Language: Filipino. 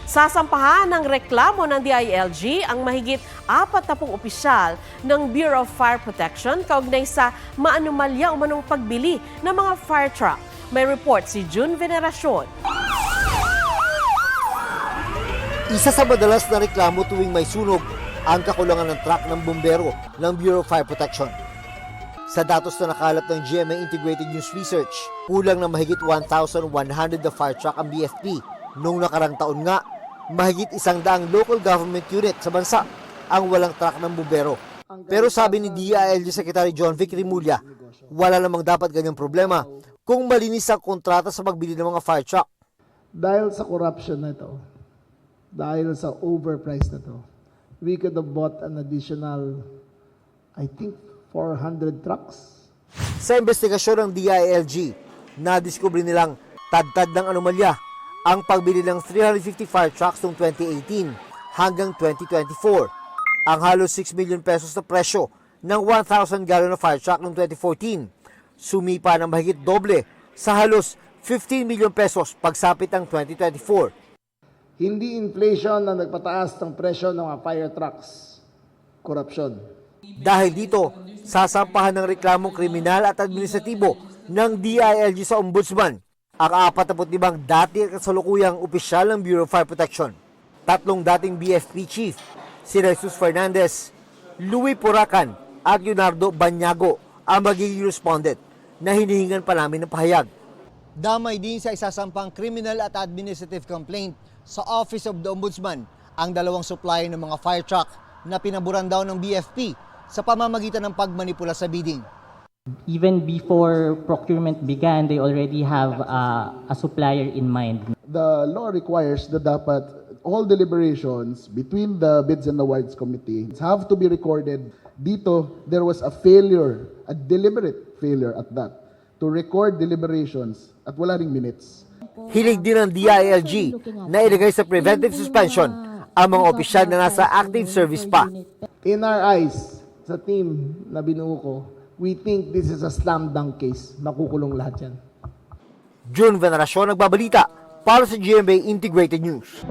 Sasampahan ng reklamo ng DILG ang mahigit 40 opisyal ng Bureau of Fire Protection kaugnay sa maanumalya o manong pagbili ng mga fire truck. May report si June Veneracion. Isa sa madalas na reklamo tuwing may sunog ang kakulangan ng truck ng bumbero ng Bureau of Fire Protection. Sa datos na nakalap ng GMA Integrated News Research, kulang na mahigit 1,100 na fire truck ang BFP. Noong nakarang taon nga, mahigit 100 local government unit sa bansa ang walang truck ng bumbero. Pero sabi ni DILG Secretary John Vic Rimulya, wala namang dapat ganyang problema kung malinis ang kontrata sa pagbili ng mga fire truck. Dahil sa corruption na ito, dahil sa overprice na ito, we could have bought an additional, I think, 400 trucks. Sa investigasyon ng DILG, nadiskubre nilang tad-tad ng anomalya ang pagbili ng 350 fire trucks noong 2018 hanggang 2024. Ang halos 6 million pesos na presyo ng 1,000 gallon na fire truck noong 2014, sumipa ng mahigit doble sa halos 15 million pesos pagsapit ng 2024. Hindi inflation na nagpataas ng presyo ng mga fire trucks. Corruption. Dahil dito, sasampahan ng reklamong kriminal at administratibo ng DILG sa Ombudsman ang 45 dati at kasalukuyang opisyal ng Bureau of Fire Protection. 3 dating BFP chief, si Jesus Fernandez, Louis Puracan at Leonardo Banyago ang magiging respondent na hinihingan pa namin ng pahayag. Damay din sa isasampang criminal at administrative complaint sa Office of the Ombudsman ang 2 supplier ng mga fire truck na pinaburan daw ng BFP sa pamamagitan ng pagmanipula sa bidding. Even before procurement began, they already have a supplier in mind. The law requires that dapat all deliberations between the Bids and Awards Committee have to be recorded. Dito, there was a failure, a deliberate failure at that, to record deliberations at wala ring minutes. Hilig din ng DILG na ilagay sa preventive suspension ang mga opisyal na nasa active service pa. In our eyes, sa team na binuo ko, we think this is a slam dunk case. Makukulong lahat yan. June Veneracion nagbabalita para sa GMA Integrated News.